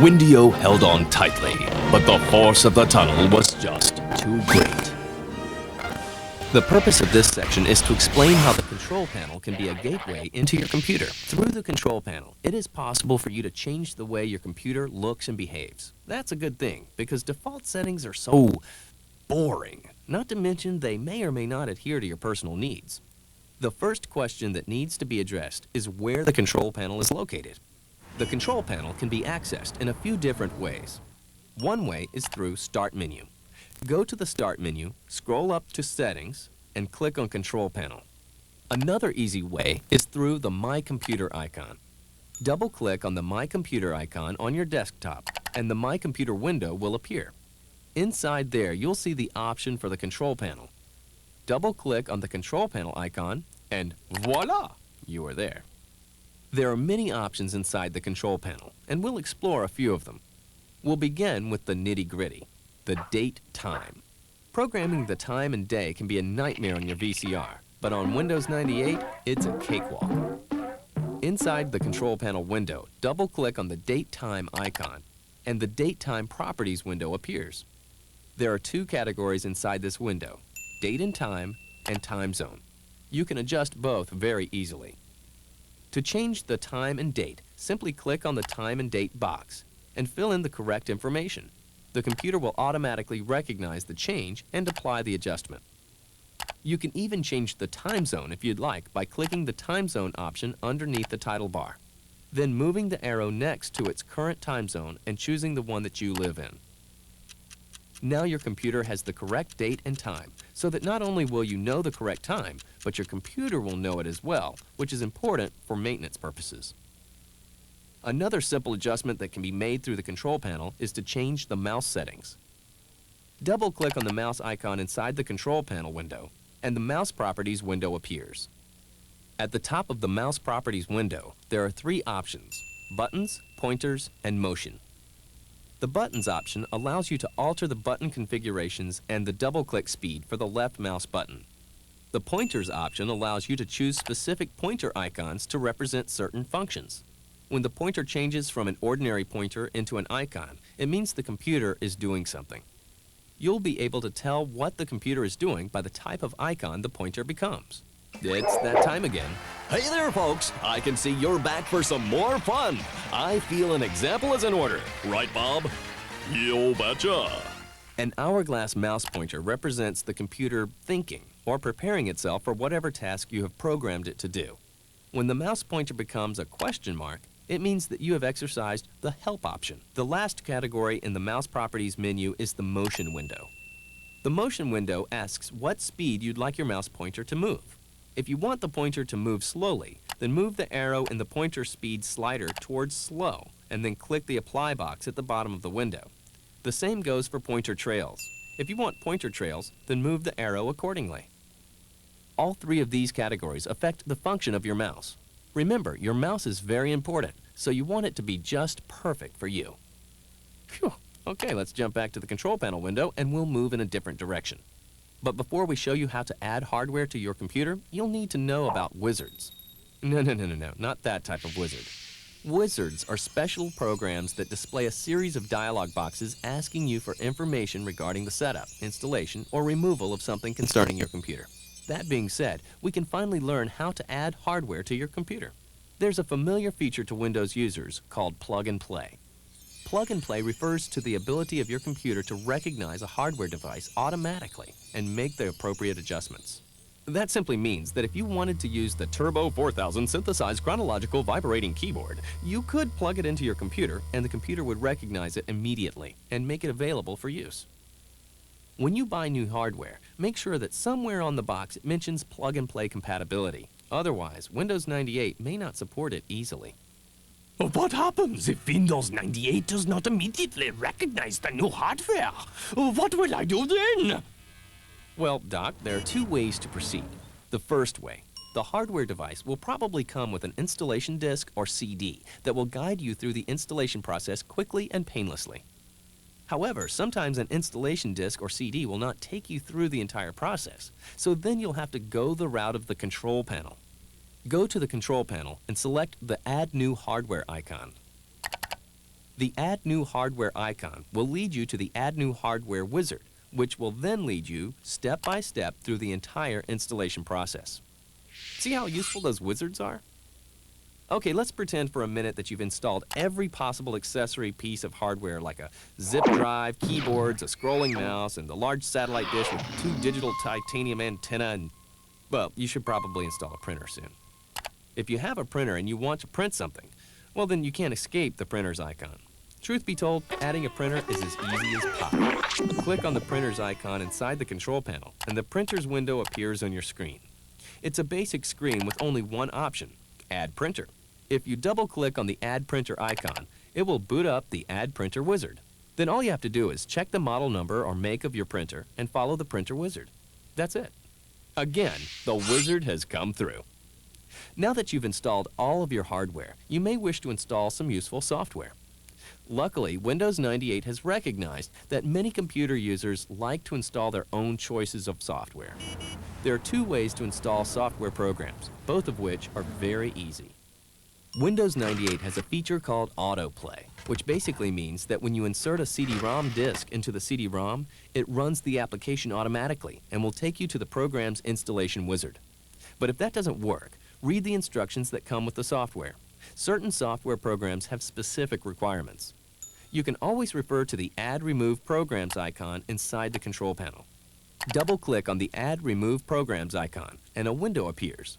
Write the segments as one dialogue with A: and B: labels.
A: Windio held on tightly, but the force of the tunnel was just too great. The purpose of this section is to explain how the control panel can be a gateway into your computer. Through the control panel, it is possible for you to change the way your computer looks and behaves. That's a good thing, because default settings are so boring. Not to mention, they may or may not adhere to your personal needs. The first question that needs to be addressed is where the control panel is located. The control panel can be accessed in a few different ways. One way is through Start menu. Go to the Start menu, scroll up to Settings, and click on Control Panel. Another easy way is through the My Computer icon. Double-click on the My Computer icon on your desktop, and the My Computer window will appear. Inside there, you'll see the option for the control panel. Double-click on the control panel icon, and voila! You are there. There are many options inside the control panel, and we'll explore a few of them. We'll begin with the nitty-gritty, the date time. Programming the time and day can be a nightmare on your VCR, but on Windows 98, it's a cakewalk. Inside the control panel window, double-click on the date time icon, and the date time properties window appears. There are two categories inside this window, date and time zone. You can adjust both very easily. To change the time and date, simply click on the time and date box and fill in the correct information. The computer will automatically recognize the change and apply the adjustment. You can even change the time zone if you'd like by clicking the time zone option underneath the title bar, then moving the arrow next to its current time zone and choosing the one that you live in. Now your computer has the correct date and time, so that not only will you know the correct time, but your computer will know it as well, which is important for maintenance purposes. Another simple adjustment that can be made through the control panel is to change the mouse settings. Double-click on the mouse icon inside the control panel window, and the mouse properties window appears. At the top of the mouse properties window, there are three options: buttons, pointers, and motion. The buttons option allows you to alter the button configurations and the double-click speed for the left mouse button. The pointers option allows you to choose specific pointer icons to represent certain functions. When the pointer changes from an ordinary pointer into an icon, it means the computer is doing something. You'll be able to tell what the computer is doing by the type of icon the pointer becomes. It's that time again. Hey there, folks! I can see you're back for some more fun. I feel an example is in order. Right, Bob? You betcha! An hourglass mouse pointer represents the computer thinking or preparing itself for whatever task you have programmed it to do. When the mouse pointer becomes a question mark, it means that you have exercised the Help option. The last category in the Mouse Properties menu is the Motion window. The Motion window asks what speed you'd like your mouse pointer to move. If you want the pointer to move slowly, then move the arrow in the pointer speed slider towards slow, and then click the Apply box at the bottom of the window. The same goes for pointer trails. If you want pointer trails, then move the arrow accordingly. All three of these categories affect the function of your mouse. Remember, your mouse is very important, so you want it to be just perfect for you. Phew. Okay, let's jump back to the control panel window and we'll move in a different direction. But before we show you how to add hardware to your computer, you'll need to know about wizards. No, not that type of wizard. Wizards are special programs that display a series of dialog boxes asking you for information regarding the setup, installation, or removal of something concerning your computer. That being said, we can finally learn how to add hardware to your computer. There's a familiar feature to Windows users called Plug and Play. Plug and Play refers to the ability of your computer to recognize a hardware device automatically and make the appropriate adjustments. That simply means that if you wanted to use the Turbo 4000 synthesized chronological vibrating keyboard, you could plug it into your computer and the computer would recognize it immediately and make it available for use. When you buy new hardware, make sure that somewhere on the box it mentions Plug and Play compatibility. Otherwise, Windows 98 may not support it easily.
B: What happens if Windows 98 does not immediately recognize the new hardware? What will I do then?
A: Well, Doc, there are two ways to proceed. The first way, the hardware device will probably come with an installation disk or CD that will guide you through the installation process quickly and painlessly. However, sometimes an installation disk or CD will not take you through the entire process, so then you'll have to go the route of the control panel. Go to the control panel and select the Add New Hardware icon. The Add New Hardware icon will lead you to the Add New Hardware wizard, which will then lead you step by step through the entire installation process. See how useful those wizards are? Okay, let's pretend for a minute that you've installed every possible accessory piece of hardware like a zip drive, keyboards, a scrolling mouse, and the large satellite dish with 2 digital titanium antenna and, well, you should probably install a printer soon. If you have a printer and you want to print something, well then you can't escape the printer's icon. Truth be told, adding a printer is as easy as pie. Click on the printer's icon inside the control panel and the printer's window appears on your screen. It's a basic screen with only one option, Add Printer. If you double-click on the Add Printer icon, it will boot up the Add Printer wizard. Then all you have to do is check the model number or make of your printer and follow the printer wizard. That's it. Again, the wizard has come through. Now that you've installed all of your hardware, you may wish to install some useful software. Luckily, Windows 98 has recognized that many computer users like to install their own choices of software. There are 2 ways to install software programs, both of which are very easy. Windows 98 has a feature called Autoplay, which basically means that when you insert a CD-ROM disk into the CD-ROM, it runs the application automatically and will take you to the program's installation wizard. But if that doesn't work, read the instructions that come with the software. Certain software programs have specific requirements. You can always refer to the Add Remove Programs icon inside the control panel. Double-click on the Add Remove Programs icon and a window appears.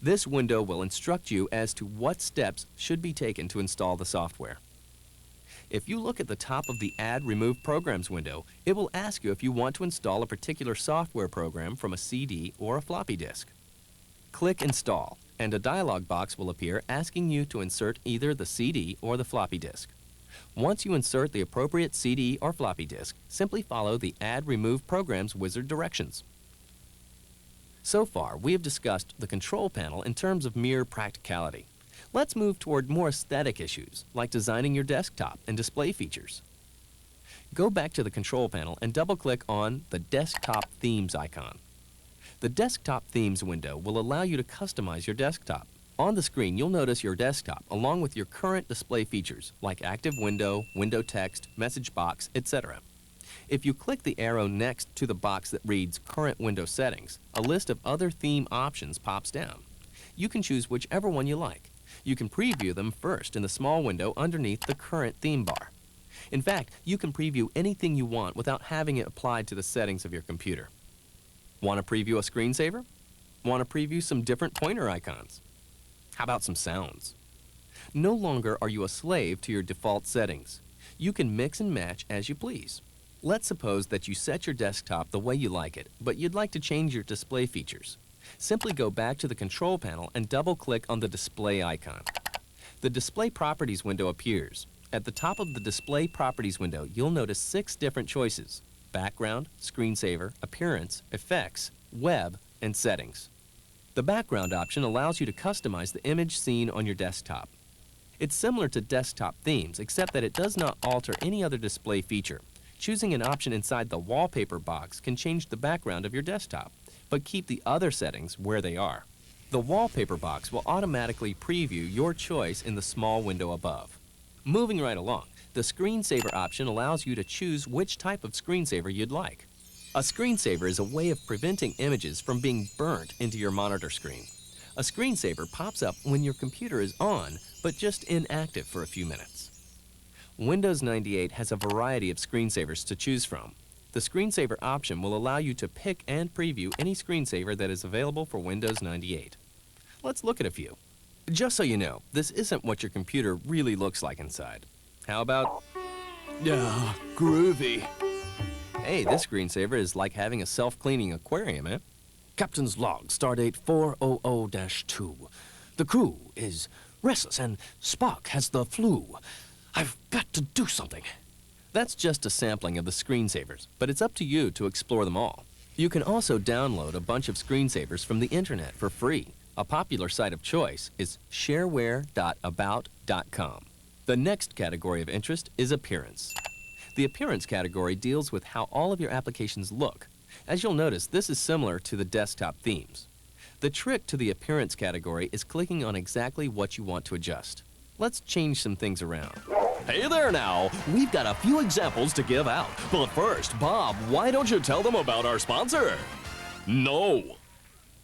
A: This window will instruct you as to what steps should be taken to install the software. If you look at the top of the Add Remove Programs window, it will ask you if you want to install a particular software program from a CD or a floppy disk. Click Install, and a dialog box will appear asking you to insert either the CD or the floppy disk. Once you insert the appropriate CD or floppy disk, simply follow the Add Remove Programs wizard directions. So far, we have discussed the control panel in terms of mere practicality. Let's move toward more aesthetic issues, like designing your desktop and display features. Go back to the control panel and double-click on the Desktop Themes icon. The Desktop Themes window will allow you to customize your desktop. On the screen, you'll notice your desktop along with your current display features, like active window, window text, message box, etc. If you click the arrow next to the box that reads Current Window Settings, a list of other theme options pops down. You can choose whichever one you like. You can preview them first in the small window underneath the current theme bar. In fact, you can preview anything you want without having it applied to the settings of your computer. Want to preview a screensaver? Want to preview some different pointer icons? How about some sounds? No longer are you a slave to your default settings. You can mix and match as you please. Let's suppose that you set your desktop the way you like it, but you'd like to change your display features. Simply go back to the control panel and double-click on the display icon. The Display Properties window appears. At the top of the Display Properties window, you'll notice 6 different choices: Background, Screensaver, Appearance, Effects, Web, and Settings. The Background option allows you to customize the image seen on your desktop. It's similar to desktop themes, except that it does not alter any other display feature. Choosing an option inside the Wallpaper box can change the background of your desktop, but keep the other settings where they are. The Wallpaper box will automatically preview your choice in the small window above. Moving right along, the Screensaver option allows you to choose which type of screensaver you'd like. A screensaver is a way of preventing images from being burnt into your monitor screen. A screensaver pops up when your computer is on, but just inactive for a few minutes. Windows 98 has a variety of screensavers to choose from. The screensaver option will allow you to pick and preview any screensaver that is available for Windows 98. Let's look at a few. Just so you know, this isn't what your computer really looks like inside. How about...
B: Yeah, groovy.
A: Hey, this screensaver is like having a self-cleaning aquarium, eh?
B: Captain's log, stardate 400-2. The crew is restless and Spock has the flu. I've got to do something.
A: That's just a sampling of the screensavers, but it's up to you to explore them all. You can also download a bunch of screensavers from the internet for free. A popular site of choice is shareware.about.com. The next category of interest is appearance. The appearance category deals with how all of your applications look. As you'll notice, this is similar to the desktop themes. The trick to the appearance category is clicking on exactly what you want to adjust. Let's change some things around. Hey there now, we've got a few examples to give out. But first, Bob, why don't you tell them about our sponsor? No.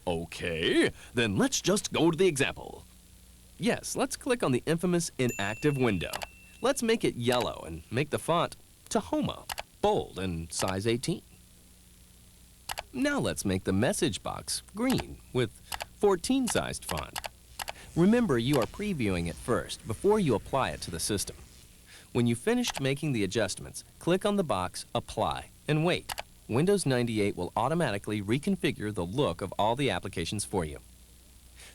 A: Okay, then let's just go to the example. Yes, let's click on the infamous inactive window. Let's make it yellow and make the font Tahoma, bold and size 18. Now let's make the message box green with 14-sized font. Remember, you are previewing it first before you apply it to the system. When you've finished making the adjustments, click on the box Apply and wait. Windows 98 will automatically reconfigure the look of all the applications for you.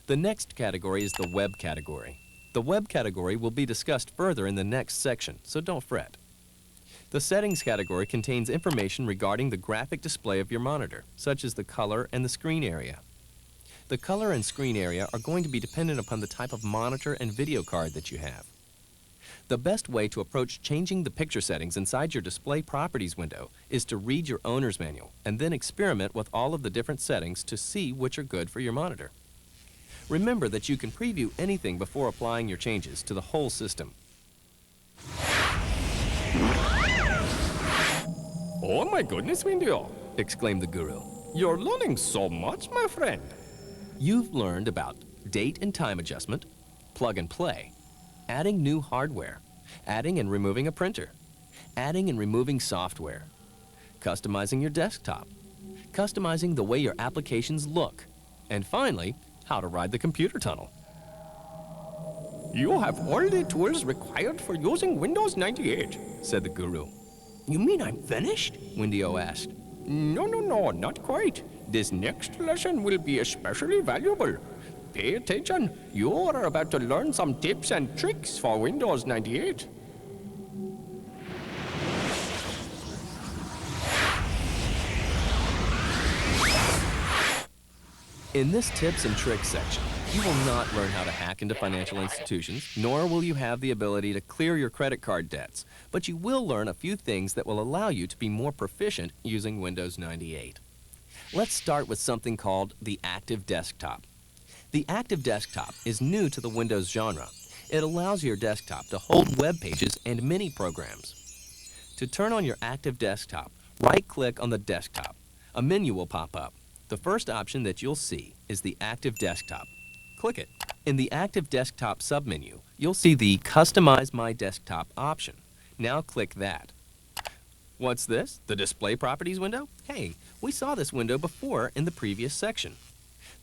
A: The next category is the Web category. The Web category will be discussed further in the next section, so don't fret. The Settings category contains information regarding the graphic display of your monitor, such as the color and the screen area. The color and screen area are going to be dependent upon the type of monitor and video card that you have. The best way to approach changing the picture settings inside your Display Properties window is to read your owner's manual and then experiment with all of the different settings to see which are good for your monitor. Remember that you can preview anything before applying your changes to the whole system.
C: Oh my goodness, Windio!
A: Exclaimed the guru.
C: You're learning so much, my friend.
A: You've learned about date and time adjustment, plug and play, adding new hardware, adding and removing a printer, adding and removing software, customizing your desktop, customizing the way your applications look, and finally, how to ride the computer tunnel.
C: You have all the tools required for using Windows 98,
A: said the guru.
B: You mean I'm finished?
A: Windio asked.
C: No, not quite. This next lesson will be especially valuable. Pay attention. You are about to learn some tips and tricks for Windows 98.
A: In this tips and tricks section, you will not learn how to hack into financial institutions, nor will you have the ability to clear your credit card debts, but you will learn a few things that will allow you to be more proficient using Windows 98. Let's start with something called the Active Desktop. The Active Desktop is new to the Windows genre. It allows your desktop to hold web pages and mini programs. To turn on your Active Desktop, right-click on the desktop. A menu will pop up. The first option that you'll see is the Active Desktop. Click it. In the Active Desktop submenu, you'll see the Customize My Desktop option. Now click that. What's this? The Display Properties window? Hey, we saw this window before in the previous section.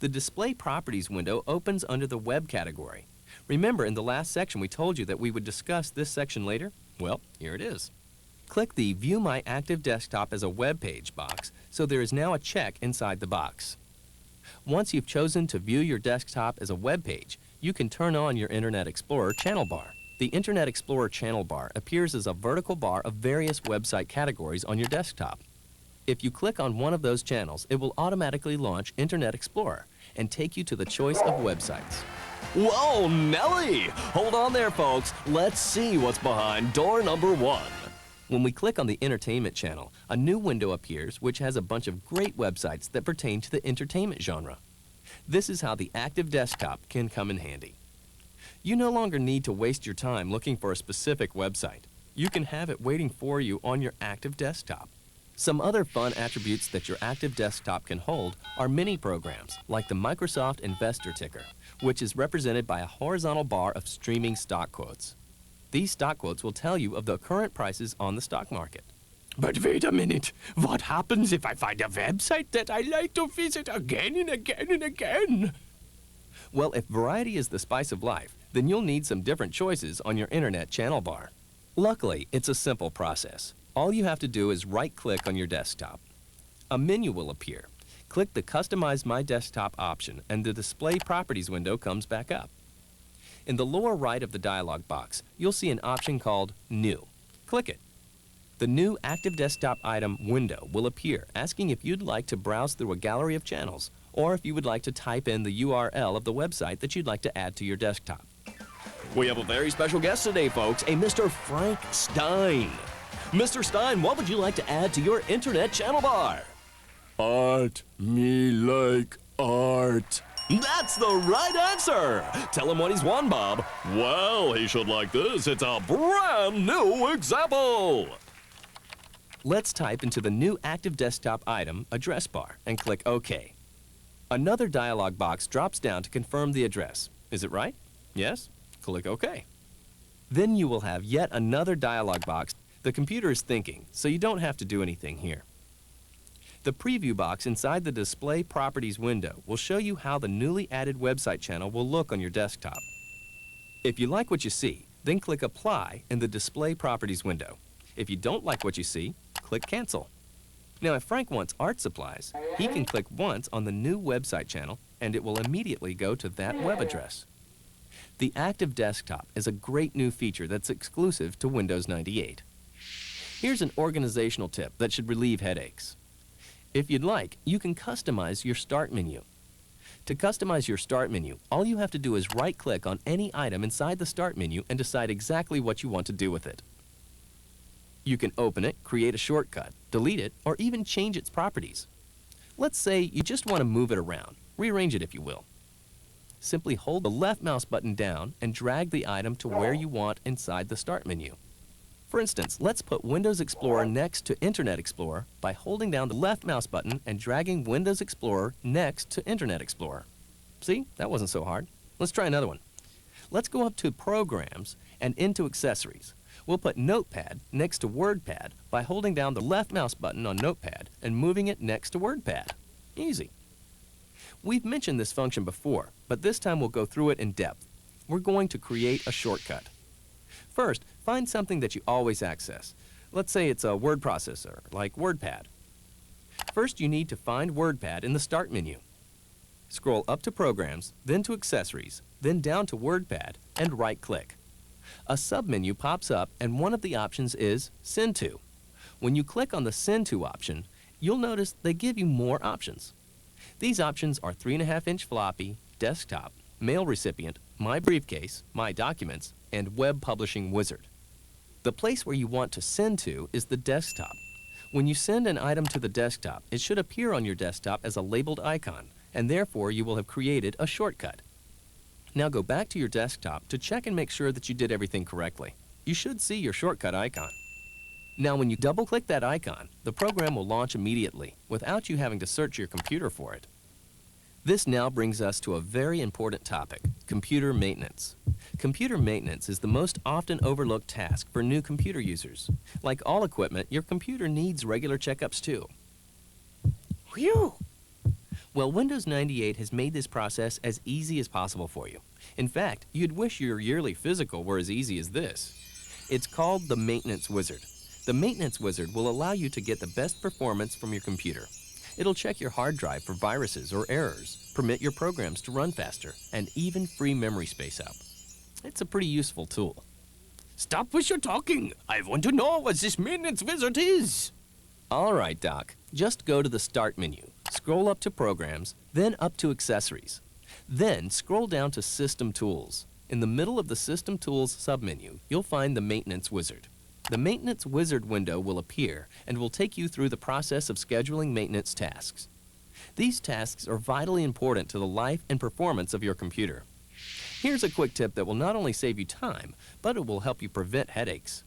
A: The Display Properties window opens under the Web category. Remember, in the last section we told you that we would discuss this section later? Well, here it is. Click the View My Active Desktop as a web page box, so there is now a check inside the box. Once you've chosen to view your desktop as a web page, you can turn on your Internet Explorer channel bar. The Internet Explorer channel bar appears as a vertical bar of various website categories on your desktop. If you click on one of those channels, it will automatically launch Internet Explorer and take you to the choice of websites. Whoa, Nelly! Hold on there, folks. Let's see what's behind door number 1. When we click on the Entertainment channel, a new window appears which has a bunch of great websites that pertain to the entertainment genre. This is how the Active Desktop can come in handy. You no longer need to waste your time looking for a specific website. You can have it waiting for you on your Active Desktop. Some other fun attributes that your Active Desktop can hold are mini programs like the Microsoft Investor Ticker, which is represented by a horizontal bar of streaming stock quotes. These stock quotes will tell you of the current prices on the stock market.
C: But wait a minute. What happens if I find a website that I like to visit again and again and again?
A: Well, if variety is the spice of life, then you'll need some different choices on your Internet channel bar. Luckily, it's a simple process. All you have to do is right-click on your desktop. A menu will appear. Click the Customize My Desktop option and the Display Properties window comes back up. In the lower right of the dialog box, you'll see an option called New. Click it. The new Active Desktop item window will appear, asking if you'd like to browse through a gallery of channels, or if you would like to type in the URL of the website that you'd like to add to your desktop. We have a very special guest today, folks, a Mr. Frank Stein. Mr. Stein, what would you like to add to your Internet channel bar?
D: Art. Me like art.
A: That's the right answer! Tell him what he's won, Bob. Well, he should like this. It's a brand new example! Let's type into the new active desktop item address bar and click OK. Another dialog box drops down to confirm the address. Is it right? Yes? Click OK. Then you will have yet another dialog box. The computer is thinking, so you don't have to do anything here. The preview box inside the Display Properties window will show you how the newly added website channel will look on your desktop. If you like what you see, then click Apply in the Display Properties window. If you don't like what you see, click Cancel. Now, if Frank wants art supplies, he can click once on the new website channel and it will immediately go to that web address. The Active Desktop is a great new feature that's exclusive to Windows 98. Here's an organizational tip that should relieve headaches. If you'd like, you can customize your Start menu. To customize your Start menu, all you have to do is right-click on any item inside the Start menu and decide exactly what you want to do with it. You can open it, create a shortcut, delete it, or even change its properties. Let's say you just want to move it around. Rearrange it if you will. Simply hold the left mouse button down and drag the item to where you want inside the Start menu. For instance, let's put Windows Explorer next to Internet Explorer by holding down the left mouse button and dragging Windows Explorer next to Internet Explorer. See? That wasn't so hard. Let's try another one. Let's go up to Programs and into Accessories. We'll put Notepad next to WordPad by holding down the left mouse button on Notepad and moving it next to WordPad. Easy. We've mentioned this function before, but this time we'll go through it in depth. We're going to create a shortcut. First, find something that you always access. Let's say it's a word processor, like WordPad. First, you need to find WordPad in the Start menu. Scroll up to Programs, then to Accessories, then down to WordPad, and right-click. A submenu pops up, and one of the options is Send To. When you click on the Send To option, you'll notice they give you more options. These options are 3.5-inch floppy, desktop, mail recipient, My Briefcase, My Documents, and Web Publishing Wizard. The place where you want to send to is the desktop. When you send an item to the desktop, it should appear on your desktop as a labeled icon, and therefore you will have created a shortcut. Now go back to your desktop to check and make sure that you did everything correctly. You should see your shortcut icon. Now when you double-click that icon, the program will launch immediately without you having to search your computer for it. This now brings us to a very important topic, computer maintenance. Computer maintenance is the most often overlooked task for new computer users. Like all equipment, your computer needs regular checkups too. Whew! Well, Windows 98 has made this process as easy as possible for you. In fact, you'd wish your yearly physical were as easy as this. It's called the Maintenance Wizard. The Maintenance Wizard will allow you to get the best performance from your computer. It'll check your hard drive for viruses or errors, permit your programs to run faster, and even free memory space up. It's a pretty useful tool.
C: Stop with your talking. I want to know what this Maintenance Wizard is.
A: All right, Doc. Just go to the Start menu, scroll up to Programs, then up to Accessories. Then scroll down to System Tools. In the middle of the System Tools submenu, you'll find the Maintenance Wizard. The Maintenance Wizard window will appear and will take you through the process of scheduling maintenance tasks. These tasks are vitally important to the life and performance of your computer. Here's a quick tip that will not only save you time, but it will help you prevent headaches.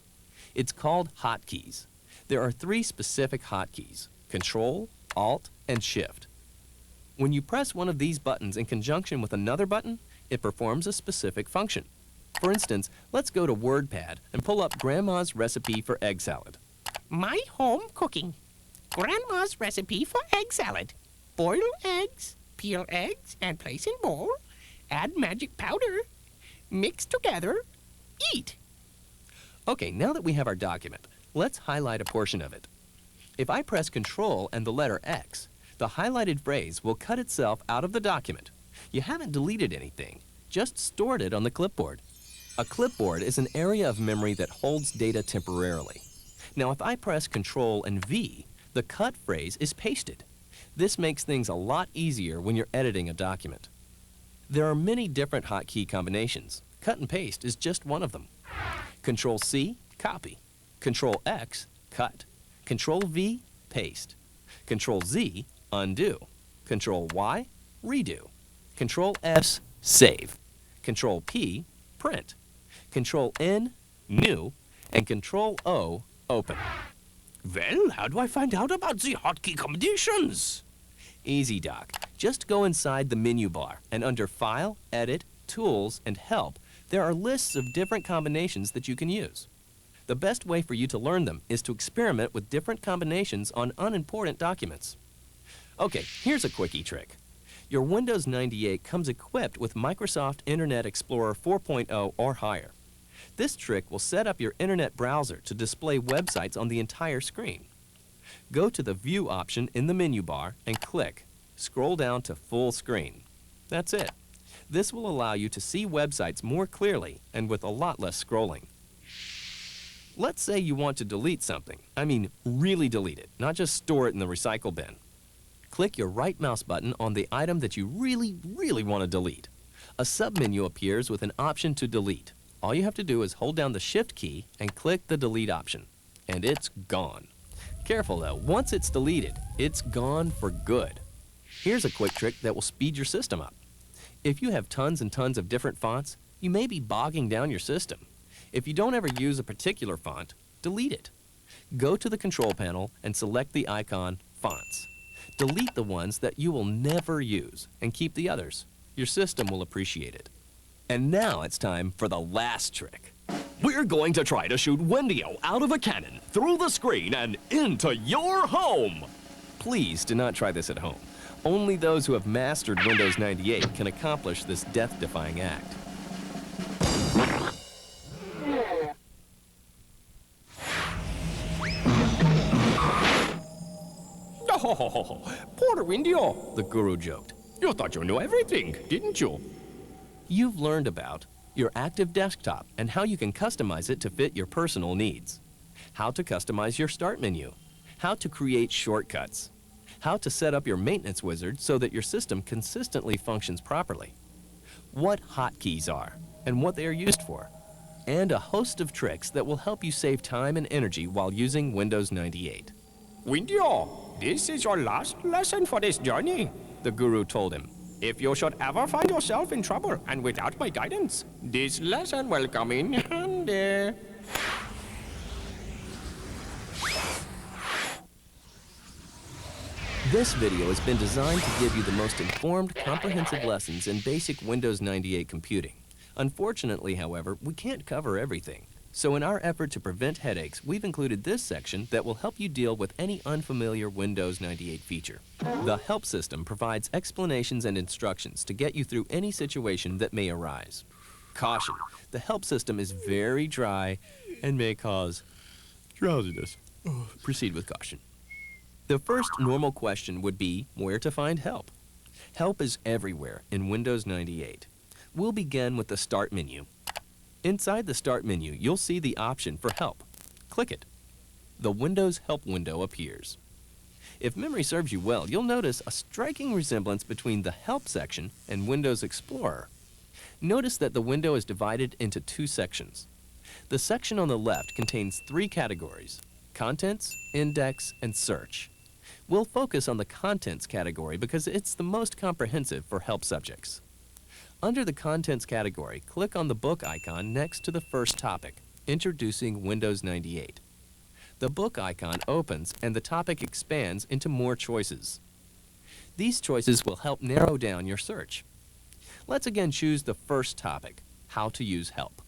A: It's called hotkeys. There are 3 specific hotkeys: Control, Alt, and Shift. When you press one of these buttons in conjunction with another button, it performs a specific function. For instance, let's go to WordPad and pull up Grandma's recipe for egg salad.
D: My home cooking. Grandma's recipe for egg salad. Boil eggs, peel eggs, and place in bowl. Add magic powder. Mix together. Eat.
A: Okay, now that we have our document, let's highlight a portion of it. If I press Control and the letter X, the highlighted phrase will cut itself out of the document. You haven't deleted anything, just stored it on the clipboard. A clipboard is an area of memory that holds data temporarily. Now, if I press Control and V, the cut phrase is pasted. This makes things a lot easier when you're editing a document. There are many different hotkey combinations. Cut and paste is just one of them. Control-C, copy. Control-X, cut. Control-V, paste. Control-Z, undo. Control-Y, redo. Control S, save. Control P, print. Control N, new. And Control O, open.
B: Well, how do I find out about the hotkey combinations?
A: Easy, Doc. Just go inside the menu bar, and under File, Edit, Tools, and Help, there are lists of different combinations that you can use. The best way for you to learn them is to experiment with different combinations on unimportant documents. Okay, here's a quickie trick. Your Windows 98 comes equipped with Microsoft Internet Explorer 4.0 or higher. This trick will set up your internet browser to display websites on the entire screen. Go to the View option in the menu bar and click. Scroll down to Full Screen. That's it. This will allow you to see websites more clearly and with a lot less scrolling. Let's say you want to delete something. I mean, really delete it, not just store it in the recycle bin. Click your right mouse button on the item that you really want to delete. A submenu appears with an option to delete. All you have to do is hold down the Shift key and click the delete option, and it's gone. Careful though, once it's deleted, it's gone for good. Here's a quick trick that will speed your system up. If you have tons and tons of different fonts, you may be bogging down your system. If you don't ever use a particular font, delete it. Go to the control panel and select the icon Fonts. Delete the ones that you will never use and keep the others. Your system will appreciate it. And now it's time for the last trick.
C: We're going to try to shoot Wendio out of a cannon, through the screen, and into your home.
A: Please do not try this at home. Only those who have mastered Windows 98 can accomplish this death-defying act.
C: Oh, poor Wendio,
A: The guru joked.
C: you thought you knew everything, didn't you?
A: You've learned about your active desktop and how you can customize it to fit your personal needs. How to customize your start menu. How to create shortcuts. How to set up your maintenance wizard so that your system consistently functions properly. What hotkeys are and what they are used for. And a host of tricks that will help you save time and energy while using Windows 98.
C: Wendio, this is your last lesson for this journey.
A: The guru told him.
C: If you should ever find yourself in trouble and without my guidance, this lesson will come in handy.
A: This video has been designed to give you the most informed, comprehensive lessons in basic Windows 98 computing. Unfortunately, however, we can't cover everything. So in our effort to prevent headaches, we've included this section that will help you deal with any unfamiliar Windows 98 feature. The Help system provides explanations and instructions to get you through any situation that may arise. Caution, the Help system is very dry and may cause drowsiness. Proceed with caution. The first normal question would be where to find help. Help is everywhere in Windows 98. We'll begin with the Start menu. Inside the Start menu, you'll see the option for Help. Click it. The Windows Help window appears. If memory serves you well, you'll notice a striking resemblance between the Help section and Windows Explorer. Notice that the window is divided into two sections. The section on the left contains three categories: Contents, Index, and Search. We'll focus on the Contents category because it's the most comprehensive for Help subjects. Under the Contents category, click on the book icon next to the first topic, Introducing Windows 98. The book icon opens and the topic expands into more choices. These choices will help narrow down your search. Let's again choose the first topic, How to Use Help.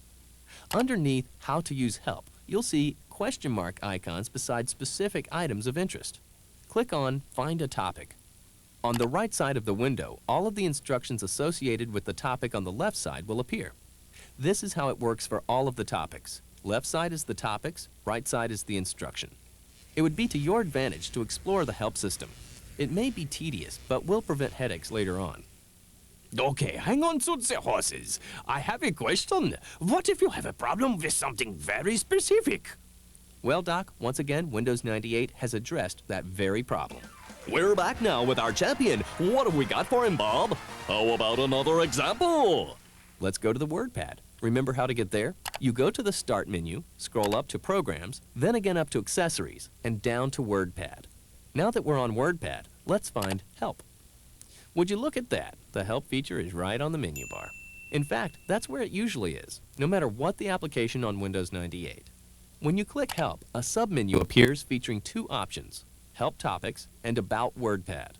A: Underneath How to Use Help, you'll see question mark icons beside specific items of interest. Click on Find a Topic. On the right side of the window, all of the instructions associated with the topic on the left side will appear. This is how it works for all of the topics. Left side is the topics, right side is the instruction. It would be to your advantage to explore the Help system. It may be tedious, but will prevent headaches later on.
B: Okay, hang on to the horses. I have a question. What if you have a problem with something very specific?
A: Well, Doc, once again, Windows 98 has addressed that very problem.
C: We're back now with our champion. What have we got for him, Bob? How about another example?
A: Let's go to the WordPad. Remember how to get there? You go to the Start menu, scroll up to Programs, then again up to Accessories, and down to WordPad. Now that we're on WordPad, let's find Help. Would you look at that? The help feature is right on the menu bar. In fact, that's where it usually is, no matter what the application on Windows 98. When you click Help, a submenu appears featuring two options, Help Topics and About WordPad.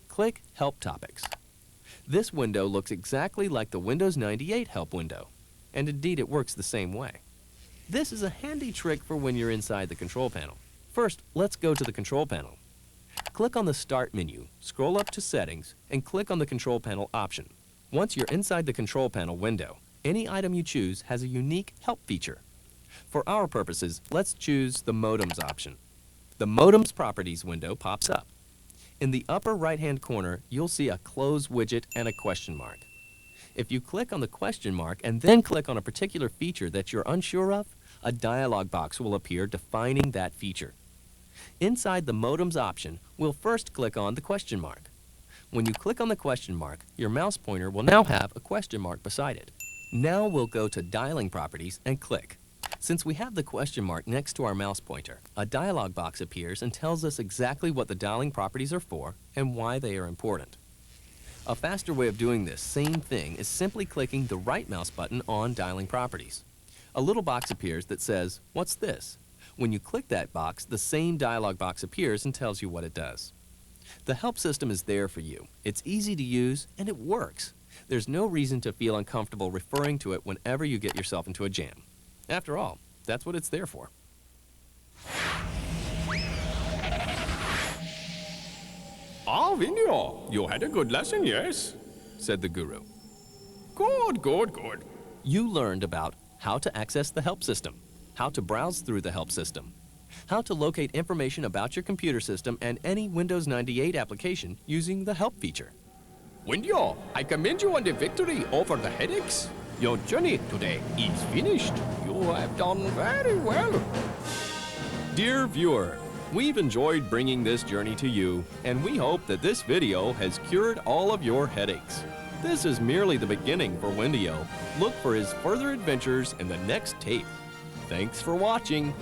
A: Click Help Topics. This window looks exactly like the Windows 98 Help window, and indeed it works the same way. This is a handy trick for when you're inside the control panel. First, let's go to the control panel. Click on the Start menu, scroll up to Settings, and click on the Control Panel option. Once you're inside the Control Panel window, any item you choose has a unique help feature. For our purposes, let's choose the Modems option. The Modems Properties window pops up. In the upper right-hand corner, you'll see a Close widget and a question mark. If you click on the question mark and then click on a particular feature that you're unsure of, a dialog box will appear defining that feature. Inside the Modems option, we'll first click on the question mark. When you click on the question mark, your mouse pointer will now have a question mark beside it. Now we'll go to Dialing Properties and click. Since we have the question mark next to our mouse pointer, a dialog box appears and tells us exactly what the dialing properties are for and why they are important. A faster way of doing this same thing is simply clicking the right mouse button on Dialing Properties. A little box appears that says, "What's this?" When you click that box, the same dialog box appears and tells you what it does. The help system is there for you. It's easy to use and it works. There's no reason to feel uncomfortable referring to it whenever you get yourself into a jam. After all, that's what it's there for.
C: Ah, Vinyo, you had a good lesson, yes?
A: Said the guru.
C: Good, good, good.
A: You learned about how to access the help system, how to browse through the help system, how to locate information about your computer system and any Windows 98 application using the help feature.
C: Vinyo, I commend you on the victory over the headaches. Your journey today is finished. You have done very well.
A: Dear viewer, we've enjoyed bringing this journey to you, and we hope that this video has cured all of your headaches. This is merely the beginning for Wendio. Look for his further adventures in the next tape. Thanks for watching.